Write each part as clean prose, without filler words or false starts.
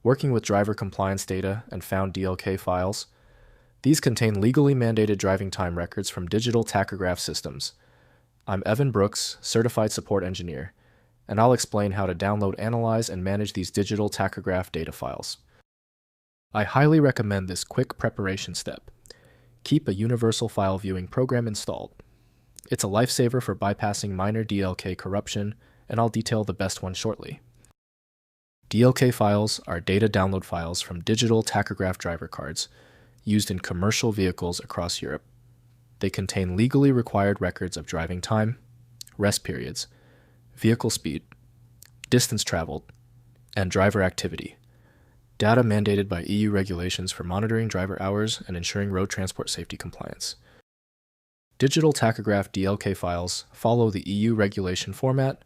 working with driver compliance data and found DLK files. These contain legally mandated driving time records from digital tachograph systems. I'm Evan Brooks, Certified Support Engineer, and I'll explain how to download, analyze, and manage these digital tachograph data files. I highly recommend this quick preparation step. Keep a universal file viewing program installed. It's a lifesaver for bypassing minor DLK corruption, and I'll detail the best one shortly. DLK files are data download files from digital tachograph driver cards used in commercial vehicles across Europe. They contain legally required records of driving time, rest periods, vehicle speed, distance traveled, and driver activity. Data mandated by EU regulations for monitoring driver hours and ensuring road transport safety compliance. Digital tachograph DLK files follow the EU regulation format,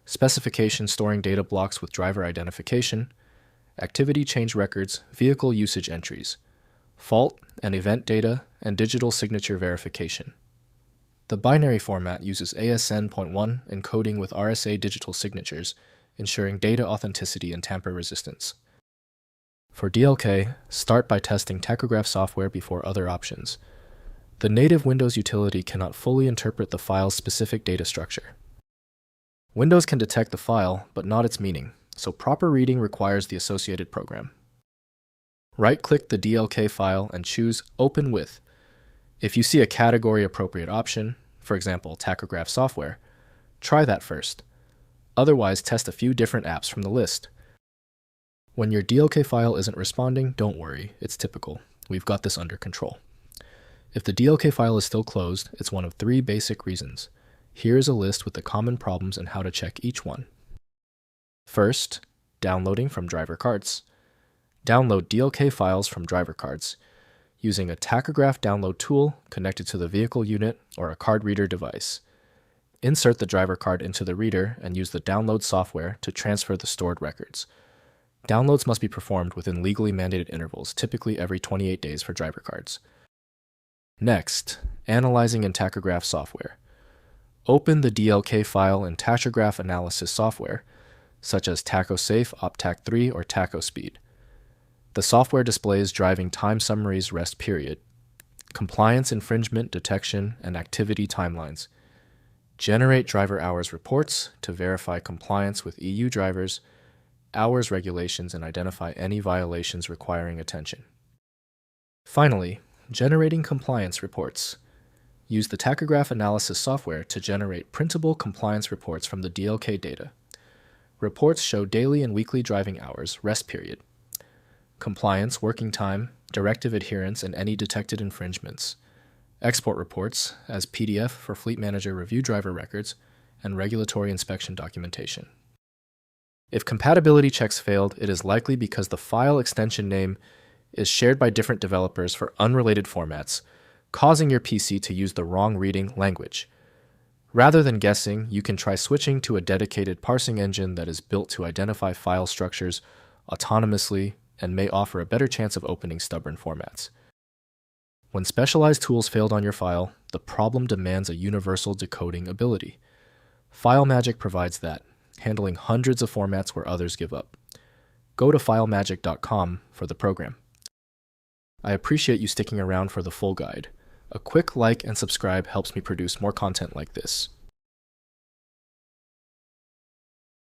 specification storing data blocks with driver identification, activity change records, vehicle usage entries, fault and event data, and digital signature verification. The binary format uses ASN.1 encoding with RSA digital signatures, ensuring data authenticity and tamper resistance. For DLK, start by testing tachograph software before other options. The native Windows utility cannot fully interpret the file's specific data structure. Windows can detect the file, but not its meaning, so proper reading requires the associated program. Right-click the DLK file and choose Open With. If you see a category-appropriate option, for example, tachograph software, try that first. Otherwise, test a few different apps from the list. When your DLK file isn't responding, don't worry, it's typical. We've got this under control. If the DLK file is still closed, it's one of 3 basic reasons. Here is a list with the common problems and how to check each one. First, downloading from driver cards. Download DLK files from driver cards using a tachograph download tool connected to the vehicle unit or a card reader device. Insert the driver card into the reader and use the download software to transfer the stored records. Downloads must be performed within legally mandated intervals, typically every 28 days for driver cards. Next, analyzing in tachograph software. Open the DLK file in tachograph analysis software, such as TachoSafe, OpTach3, or TachoSpeed. The software displays driving time summaries, rest period, compliance infringement detection, and activity timelines. Generate driver hours reports to verify compliance with EU drivers, hours regulations, and identify any violations requiring attention. Finally, generating compliance reports. Use the tachograph analysis software to generate printable compliance reports from the DLK data. Reports show daily and weekly driving hours, rest period, compliance, working time, directive adherence, and any detected infringements. Export reports as PDF for Fleet Manager review driver records and regulatory inspection documentation. If compatibility checks failed, it is likely because the file extension name is shared by different developers for unrelated formats, causing your PC to use the wrong reading language. Rather than guessing, you can try switching to a dedicated parsing engine that is built to identify file structures autonomously and may offer a better chance of opening stubborn formats. When specialized tools failed on your file, the problem demands a universal decoding ability. FileMagick provides that, handling hundreds of formats where others give up. Go to filemagick.com for the program. I appreciate you sticking around for the full guide. A quick like and subscribe helps me produce more content like this.